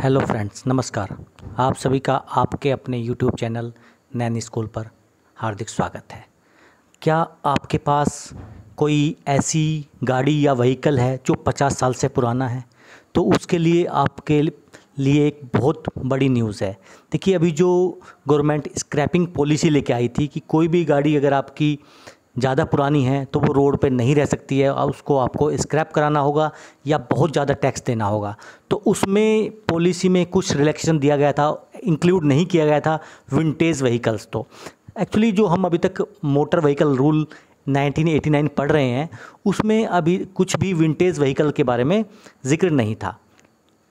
Hello friends, नमस्कार। आप सभी का आपके अपने यूट्यूब चैनल नैनी स्कूल पर हार्दिक स्वागत है। क्या आपके पास कोई ऐसी गाड़ी या व्हीकल है जो 50 साल से पुराना है? तो उसके लिए आपके लिए एक बहुत बड़ी न्यूज़ है। देखिए, अभी जो गवर्नमेंट स्क्रैपिंग पॉलिसी लेके आई थी कि कोई भी गाड़ी अगर आपकी ज़्यादा पुरानी है तो वो रोड पे नहीं रह सकती है और उसको आपको स्क्रैप कराना होगा या बहुत ज़्यादा टैक्स देना होगा। तो उसमें पॉलिसी में कुछ रिलैक्सेशन दिया गया था, इंक्लूड नहीं किया गया था विंटेज व्हीकल्स। तो एक्चुअली जो हम अभी तक मोटर व्हीकल रूल 1989 पढ़ रहे हैं उसमें अभी कुछ भी विंटेज व्हीकल के बारे में जिक्र नहीं था।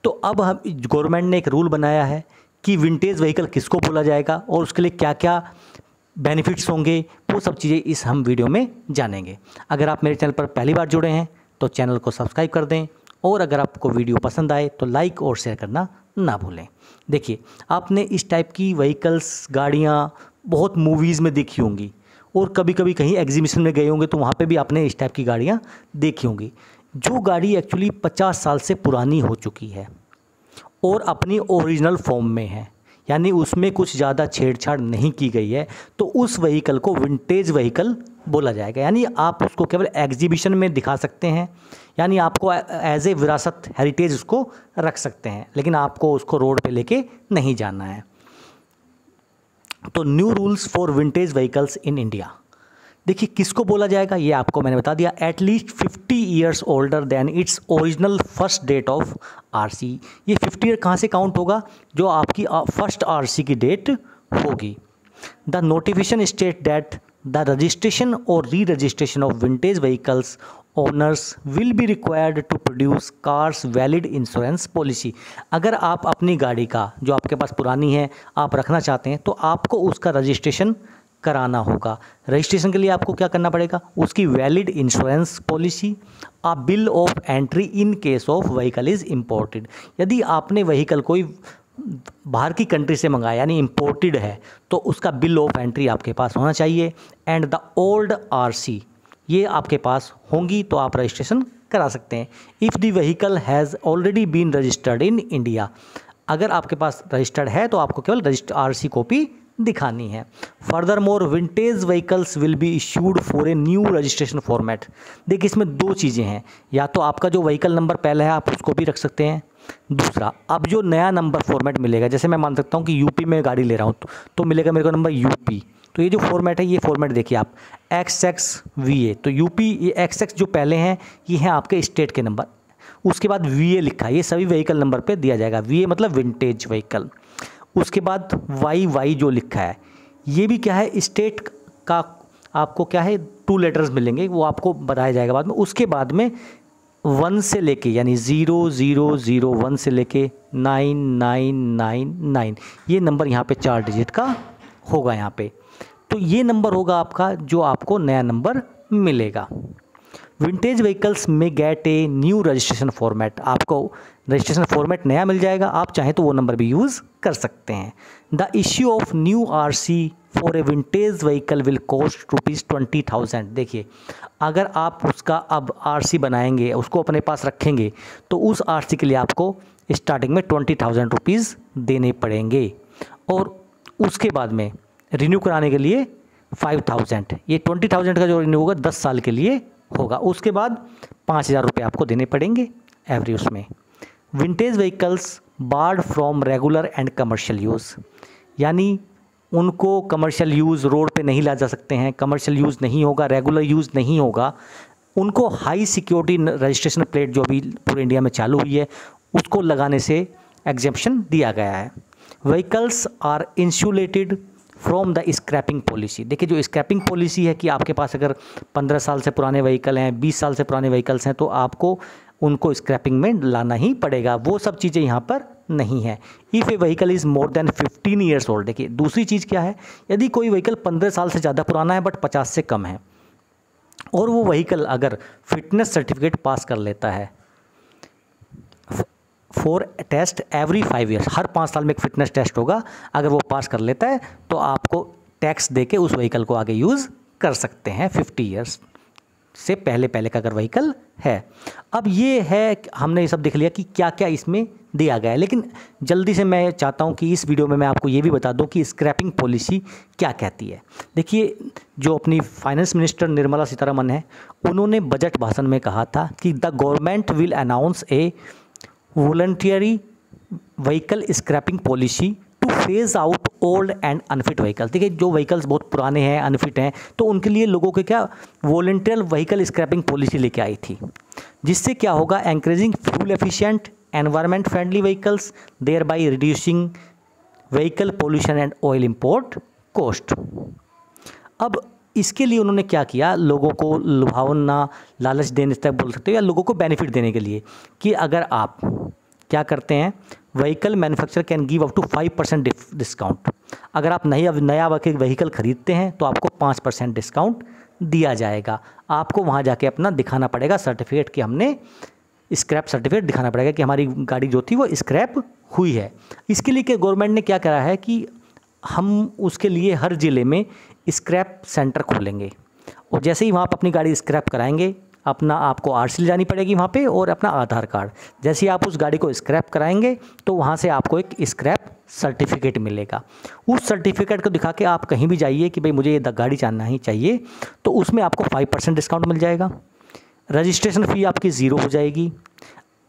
तो अब हम गवर्नमेंट ने एक रूल बनाया है कि विंटेज व्हीकल किसको बोला जाएगा और उसके लिए क्या क्या बेनिफिट्स होंगे, वो सब चीज़ें इस हम वीडियो में जानेंगे। अगर आप मेरे चैनल पर पहली बार जुड़े हैं तो चैनल को सब्सक्राइब कर दें और अगर आपको वीडियो पसंद आए तो लाइक और शेयर करना ना भूलें। देखिए, आपने इस टाइप की व्हीकल्स, गाड़ियाँ बहुत मूवीज़ में देखी होंगी और कभी कभी कहीं एग्जीबिशन में गए होंगे तो वहाँ पे भी आपने इस टाइप की गाड़ियाँ देखी होंगी। जो गाड़ी एक्चुअली 50 साल से पुरानी हो चुकी है और अपनी ओरिजिनल फॉर्म में है, यानी उसमें कुछ ज़्यादा छेड़छाड़ नहीं की गई है, तो उस व्हीकल को विंटेज व्हीकल बोला जाएगा। यानी आप उसको केवल एग्जीबिशन में दिखा सकते हैं, यानी आपको एज ए विरासत, हेरिटेज उसको रख सकते हैं, लेकिन आपको उसको रोड पे लेके नहीं जाना है। तो new rules for vintage vehicles in India. देखिए, किसको बोला जाएगा ये आपको मैंने बता दिया। At least 50 years older than its original first date of RC. ये 50 ईयर कहाँ से काउंट होगा? जो आपकी फर्स्ट आरसी की डेट होगी। The notification state that the registration और re registration of vintage vehicles owners will be required to produce cars valid insurance policy. अगर आप अपनी गाड़ी का, जो आपके पास पुरानी है, आप रखना चाहते हैं तो आपको उसका रजिस्ट्रेशन कराना होगा। रजिस्ट्रेशन के लिए आपको क्या करना पड़ेगा? उसकी valid insurance policy, a bill of entry in case of vehicle is imported. यदि आपने व्हीकल कोई बाहर की कंट्री से मंगाया यानी इम्पोर्टेड है तो उसका बिल ऑफ एंट्री आपके पास होना चाहिए। एंड द ओल्ड आरसी, ये आपके पास होंगी तो आप रजिस्ट्रेशन करा सकते हैं। If the vehicle has already been registered in India, अगर आपके पास रजिस्टर्ड है तो आपको केवल रजिस्टर्ड आरसी कॉपी दिखानी है। Further more vintage vehicles will be issued for a new registration format. देखिए, इसमें दो चीज़ें हैं, या तो आपका जो व्हीकल नंबर पहले है आप उसको भी रख सकते हैं। दूसरा, अब जो नया नंबर फॉर्मेट मिलेगा, जैसे मैं मान सकता हूँ कि यूपी में गाड़ी ले रहा हूँ तो मिलेगा मेरे को नंबर यूपी। तो ये जो फॉर्मेट है, ये फॉर्मेट देखिए आप, XXVA। तो यूपी, ये XX जो पहले हैं ये हैं आपके स्टेट के नंबर, उसके बाद VA लिखा है, ये सभी व्हीकल नंबर पे दिया जाएगा। VA मतलब विंटेज व्हीकल। उसके बाद YY जो लिखा है ये भी क्या है, स्टेट का आपको क्या है 2 लेटर्स मिलेंगे, वो आपको बताया जाएगा बाद में। उसके बाद में 1 से लेके यानी 0001 से लेके 9999, ये नंबर यहाँ पे 4 डिजिट का होगा यहाँ पे। तो ये नंबर होगा आपका जो आपको नया नंबर मिलेगा। विंटेज व्हीकल्स में gate a new registration format, आपको रजिस्ट्रेशन फॉर्मेट नया मिल जाएगा, आप चाहें तो वो नंबर भी यूज़ कर सकते हैं। The issue of new RC for a vintage vehicle will cost ₹20,000। देखिए, अगर आप उसका अब आरसी बनाएंगे, उसको अपने पास रखेंगे, तो उस आरसी के लिए आपको स्टार्टिंग में ₹20,000 देने पड़ेंगे और उसके बाद में रिन्यू कराने के लिए 5,000। ये 20,000 का जो रिन्यू होगा 10 साल के लिए होगा। उसके बाद 5,000 रुपये आपको देने पड़ेंगे एवरी उसमें। Vintage vehicles board from regular and commercial use, यानी उनको कमर्शियल यूज़ रोड पे नहीं ला जा सकते हैं, कमर्शियल यूज़ नहीं होगा, रेगुलर यूज़ नहीं होगा। उनको हाई सिक्योरिटी रजिस्ट्रेशन प्लेट जो अभी पूरे इंडिया में चालू हुई है उसको लगाने से एग्जेम्पशन दिया गया है। Vehicles are insulated from the scrapping policy. देखिए, जो स्क्रैपिंग पॉलिसी है कि आपके पास अगर 15 साल से पुराने व्हीकल हैं, 20 साल से पुराने व्हीकल्स हैं तो आपको उनको स्क्रैपिंग में लाना ही पड़ेगा। वो सब चीज़ें यहाँ पर नहीं है। If A vehicle is more than 15 years old. देखिए, दूसरी चीज़ क्या है, यदि कोई व्हीकल 15 साल से ज़्यादा पुराना है बट 50 से कम है और वो व्हीकल अगर फिटनेस सर्टिफिकेट पास कर लेता है फॉर टेस्ट एवरी 5 ईयर्स, हर 5 साल में एक फिटनेस टेस्ट होगा, अगर वो पास कर लेता है तो आपको टैक्स दे के उस व्हीकल को आगे यूज़ कर सकते हैं 50 ईयर्स से पहले पहले का अगर व्हीकल है। अब ये है, हमने ये सब देख लिया कि क्या क्या इसमें दिया गया है, लेकिन जल्दी से मैं चाहता हूँ कि इस वीडियो में मैं आपको ये भी बता दूँ कि स्क्रैपिंग पॉलिसी क्या कहती है। देखिए, जो अपनी फाइनेंस मिनिस्टर निर्मला सीतारमन है, उन्होंने बजट भाषण में कहा था कि the government will announce a voluntary vehicle scrapping policy to phase out old and unfit vehicles. देखिए, जो व्हीकल्स बहुत पुराने हैं, अनफिट हैं, तो उनके लिए लोगों के क्या वॉलंटियर व्हीकल स्क्रैपिंग पॉलिसी लेके आई थी, जिससे क्या होगा, encouraging fuel efficient environment friendly vehicles, thereby reducing vehicle pollution and oil import cost. अब इसके लिए उन्होंने क्या किया, लोगों को लुभावना, लालच देने तक बोल सकते हो, या लोगों को बेनिफिट देने के लिए कि अगर आप क्या करते हैं, vehicle manufacturer can give up to 5% discount. अगर आप नया व्हीकल खरीदते हैं तो आपको 5% डिस्काउंट दिया जाएगा। आपको वहाँ जाके अपना दिखाना पड़ेगा सर्टिफिकेट कि हमने स्क्रैप सर्टिफिकेट दिखाना पड़ेगा कि हमारी गाड़ी जो थी वो स्क्रैप हुई है। इसके लिए कि गवर्नमेंट ने क्या करा है कि हम उसके लिए हर ज़िले में स्क्रैप सेंटर खोलेंगे, और जैसे ही वहाँ पर अपनी गाड़ी स्क्रैप कराएंगे, अपना आपको आरसी ले जानी पड़ेगी वहाँ पे और अपना आधार कार्ड। जैसे ही आप उस गाड़ी को स्क्रैप कराएंगे तो वहाँ से आपको एक स्क्रैप सर्टिफिकेट मिलेगा। उस सर्टिफिकेट को दिखा के आप कहीं भी जाइए कि भाई मुझे ये गाड़ी जानना ही चाहिए, तो उसमें आपको 5% डिस्काउंट मिल जाएगा। रजिस्ट्रेशन फ़ी आपकी ज़ीरो हो जाएगी,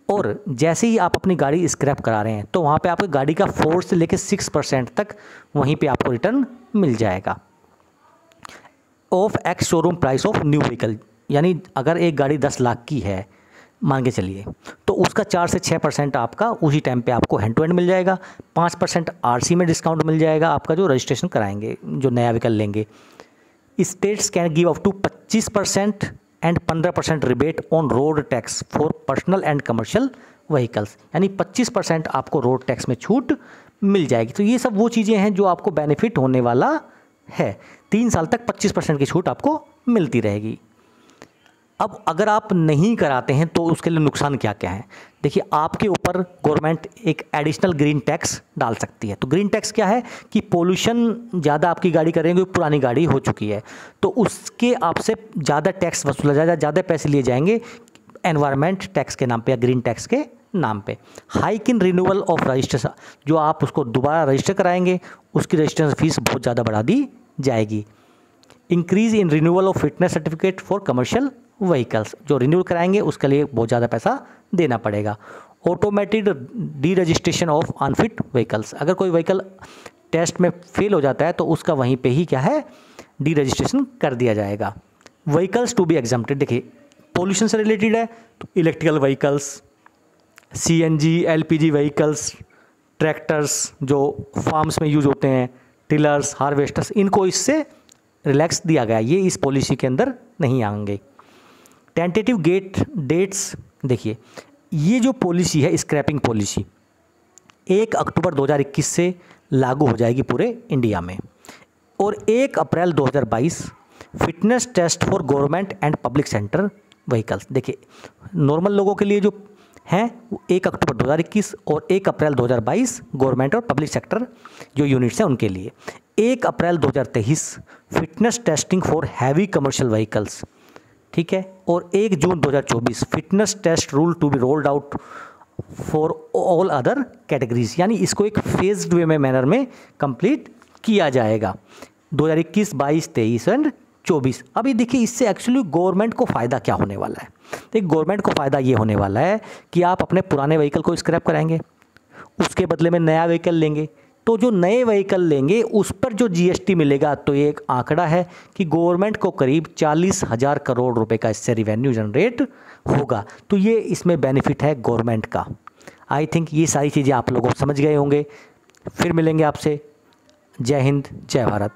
और जैसे ही आप अपनी गाड़ी स्क्रैप करा रहे हैं तो वहाँ पे आपकी गाड़ी का 4 से लेकर 6% तक वहीं पे आपको रिटर्न मिल जाएगा of ex showroom price of new vehicle. यानी अगर एक गाड़ी 10 लाख की है मान के चलिए, तो उसका 4 से 6% आपका उसी टाइम पे आपको हैंड टू हैंड मिल जाएगा। 5% आरसी में डिस्काउंट मिल जाएगा आपका जो रजिस्ट्रेशन कराएंगे, जो नया व्हीकल लेंगे। States can give up to 25% and 15% rebate on road tax for personal and commercial vehicles. यानी 25% आपको रोड टैक्स में छूट मिल जाएगी। तो ये सब वो चीज़ें हैं जो आपको बेनिफिट होने वाला है। 3 साल तक 25% की छूट आपको मिलती रहेगी। अब अगर आप नहीं कराते हैं तो उसके लिए नुकसान क्या क्या है। देखिए, आपके ऊपर गवर्नमेंट एक एडिशनल ग्रीन टैक्स डाल सकती है। तो ग्रीन टैक्स क्या है कि पोल्यूशन ज़्यादा आपकी गाड़ी करेंगे, पुरानी गाड़ी हो चुकी है तो उसके आपसे ज़्यादा टैक्स वसूला जाएगा, ज़्यादा पैसे लिए जाएंगे एनवायरनमेंट टैक्स के नाम पे या ग्रीन टैक्स के नाम पे। Hike in renewal of registration, जो आप उसको दोबारा रजिस्टर कराएंगे उसकी रजिस्ट्रेशन फीस बहुत ज़्यादा बढ़ा दी जाएगी। Increase in renewal of fitness certificate for commercial vehicles, जो रिन्यू कराएंगे उसके लिए बहुत ज़्यादा पैसा देना पड़ेगा। Automated D registration of unfit vehicles, अगर कोई व्हीकल टेस्ट में फेल हो जाता है तो उसका वहीं पे ही क्या है, डी रजिस्ट्रेशन कर दिया जाएगा। व्हीकल्स टू बी एग्जम्प्टेड, देखिए पोल्यूशन से रिलेटेड है तो electrical vehicles, CNG, LPG vehicles, tractors जो फार्म्स में यूज होते हैं, टिलर्स, हार्वेस्टर्स, इनको इससे रिलैक्स दिया गया, ये इस पॉलिसी के अंदर नहीं आएंगे। टेंटेटिव डेट्स, देखिए ये जो पॉलिसी है स्क्रैपिंग पॉलिसी 1 अक्टूबर 2021 से लागू हो जाएगी पूरे इंडिया में, और 1 April 2022 fitness test for government and public sector vehicles. देखिए, नॉर्मल लोगों के लिए जो हैं 1 अक्टूबर 2021 और 1 अप्रैल 2022 गवर्नमेंट और पब्लिक सेक्टर जो यूनिट्स हैं उनके लिए। 1 April 2023 fitness testing for heavy commercial vehicles, ठीक है, और 1 June 2024 fitness test rule to be rolled out for all other categories. यानी इसको एक फेज्ड वे में मैनर में कंप्लीट किया जाएगा 2021, 22, 23 एंड 24। अभी देखिए, इससे एक्चुअली गवर्नमेंट को फ़ायदा क्या होने वाला है। देखिए, गवर्नमेंट को फ़ायदा ये होने वाला है कि आप अपने पुराने व्हीकल को स्क्रैप कराएंगे, उसके बदले में नया व्हीकल लेंगे, तो जो नए व्हीकल लेंगे उस पर जो जीएसटी मिलेगा, तो ये एक आंकड़ा है कि गवर्नमेंट को करीब 40,000 करोड़ रुपए का इससे रिवेन्यू जनरेट होगा। तो ये इसमें बेनिफिट है गवर्नमेंट का। आई थिंक ये सारी चीज़ें आप लोगों को समझ गए होंगे। फिर मिलेंगे आपसे। जय हिंद, जय भारत।